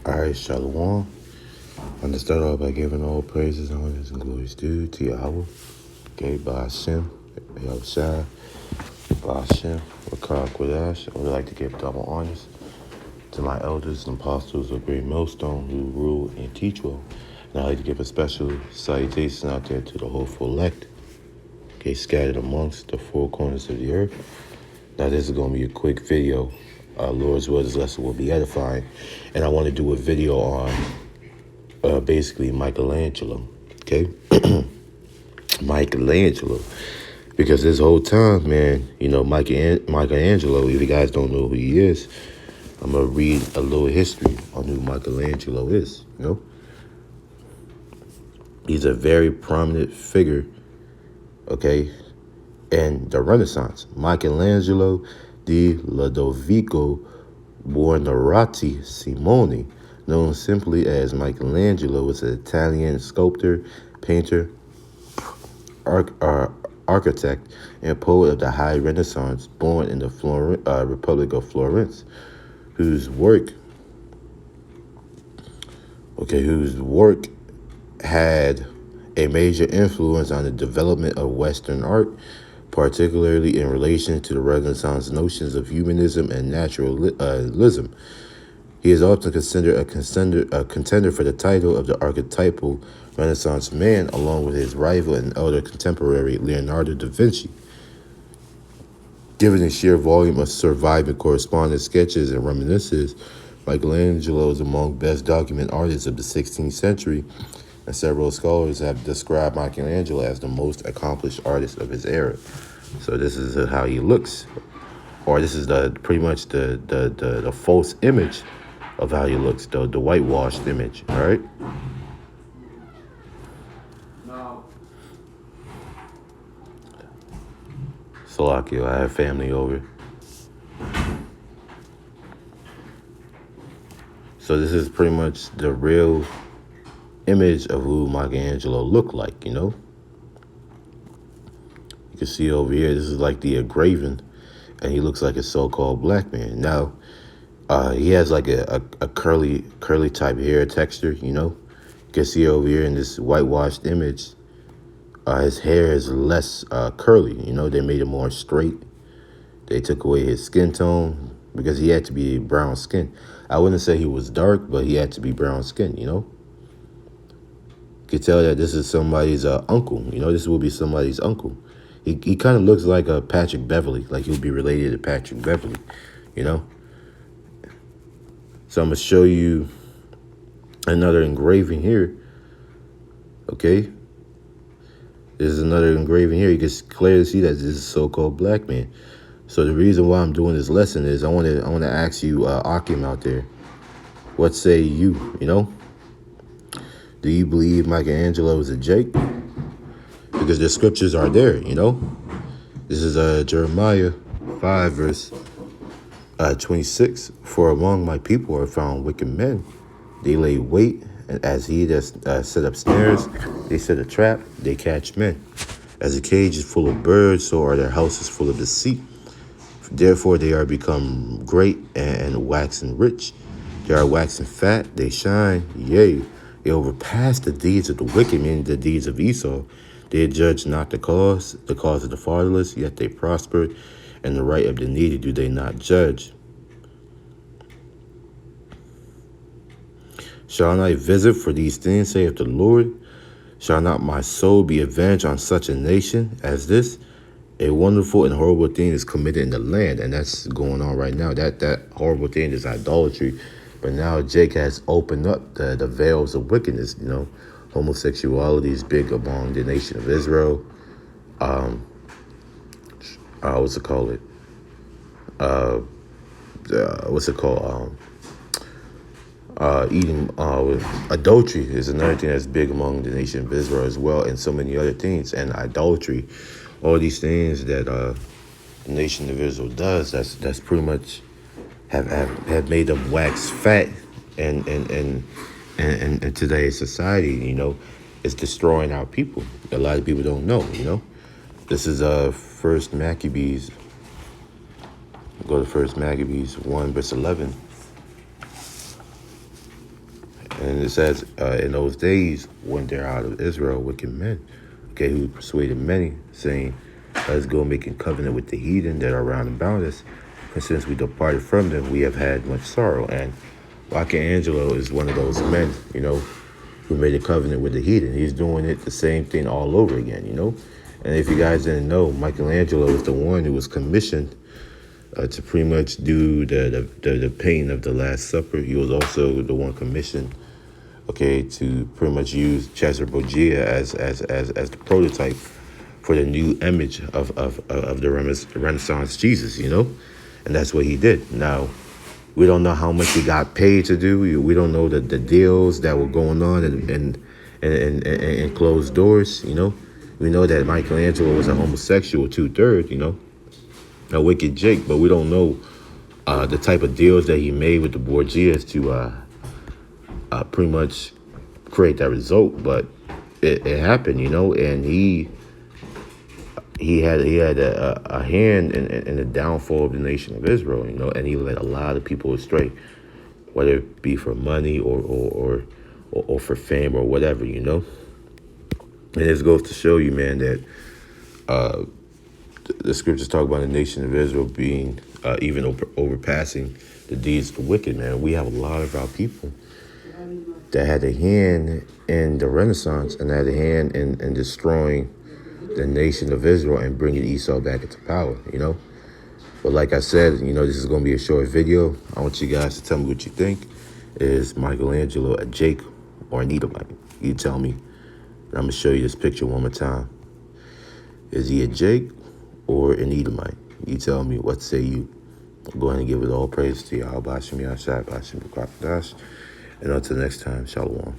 Alright, Shalom. I'm going to start off by giving all praises, honors, and glories due to Yahweh. Okay, by Hashem, Yahushua, by Hashem, Wakar Kodash. I would like to give double honors to my elders and apostles of Great Millstone who rule and teach well. And I'd like to give a special salutation out there to the hopeful elect, okay, scattered amongst the four corners of the earth. Now, this is going to be a quick video. Lord's will, this lesson will be edifying. And I want to do a video on basically Michelangelo, okay? Michelangelo. Because this whole time, man, you know, Michelangelo, if you guys don't know who he is, I'm going to read a little history on who Michelangelo is, you know? He's a very prominent figure, okay, in the Renaissance. Michelangelo di Lodovico Buonarroti Simone, known simply as Michelangelo, was an Italian sculptor, painter, architect, and poet of the High Renaissance, born in the Republic of Florence, whose work had a major influence on the development of Western art, particularly in relation to the Renaissance notions of humanism and naturalism. He is often considered a contender for the title of the archetypal Renaissance man, along with his rival and elder contemporary Leonardo da Vinci. Given the sheer volume of surviving correspondence, sketches, and reminiscences, Michelangelo is among best documented artists of the 16th century, and several scholars have described Michelangelo as the most accomplished artist of his era. So this is how he looks, or this is pretty much the false image of how he looks, the whitewashed image, all right? No. Salakio, I have family over. So this is pretty much the real image of who Michelangelo looked like, you know? You can see over here, this is like the engraving, and he looks like a so-called black man. Now, he has like a curly type hair texture, you know? You can see over here in this whitewashed image, his hair is less curly, you know? They made it more straight. They took away his skin tone because he had to be brown skin. I wouldn't say he was dark, but he had to be brown skin, you know? You can tell that this is somebody's uncle, you know? This will be somebody's uncle. He kind of looks like a Patrick Beverly, like he'll be related to Patrick Beverly, you know? So I'm going to show you another engraving here, okay? This is another engraving here. You can clearly see that this is a so-called black man. So the reason why I'm doing this lesson is I want to ask you, Akim out there, what say you, you know? Do you believe Michelangelo is a Jake? Because the scriptures are there, you know? This is Jeremiah 5, verse 26. For among my people are found wicked men. They lay wait, and as he that set up snares, they set a trap, they catch men. As a cage is full of birds, so are their houses full of deceit. Therefore they are become great and waxen rich. They are waxen fat, they shine, yea, they overpass the deeds of the wicked, meaning the deeds of Esau. They judge not the cause of the fatherless, yet they prospered, and the right of the needy do they not judge. Shall I visit for these things, saith the Lord? Shall not my soul be avenged on such a nation as this? A wonderful and horrible thing is committed in the land, and that's going on right now. That horrible thing is idolatry. But now Jake has opened up the veils of wickedness, you know. Homosexuality is big among the nation of Israel. What's it called? Adultery is another thing that's big among the nation of Israel as well, and so many other things. And idolatry, all these things that the nation of Israel does, that's pretty much have made them wax fat, and today's society, you know, is destroying our people. A lot of people don't know, you know. This is First Maccabees. Go to First Maccabees 1 verse 11. And it says, in those days, when there out of Israel wicked men, okay, who persuaded many, saying, let us go make a covenant with the heathen that are round about us. And since we departed from them, we have had much sorrow. And Michelangelo is one of those men, who made a covenant with the heathen. He's doing it the same thing all over again, And if you guys didn't know, Michelangelo is the one who was commissioned to pretty much do the painting of the Last Supper. He was also the one commissioned, okay, to pretty much use Cesare Borgia as the prototype for the new image of the Renaissance Jesus, and that's what he did. Now, we don't know how much he got paid to do. We don't know the deals that were going on in closed doors, We know that Michelangelo was a homosexual 2/3, a wicked Jake, but we don't know the type of deals that he made with the Borgias to pretty much create that result. But it happened, and he had a hand in the downfall of the nation of Israel, and he led a lot of people astray, whether it be for money or for fame or whatever, And this goes to show you, man, that the scriptures talk about the nation of Israel being even overpassing the deeds of the wicked, man. We have a lot of our people that had a hand in the Renaissance and had a hand in destroying the nation of Israel and bringing Esau back into power, But like I said, this is going to be a short video. I want you guys to tell me what you think. Is Michelangelo a Jake or an Edomite? You tell me. And I'm going to show you this picture one more time. Is he a Jake or an Edomite? You tell me. What say you? Go ahead and give it all praise to Yahweh Bashem Yashai Bashem B'Krapadash. And until next time, Shalom.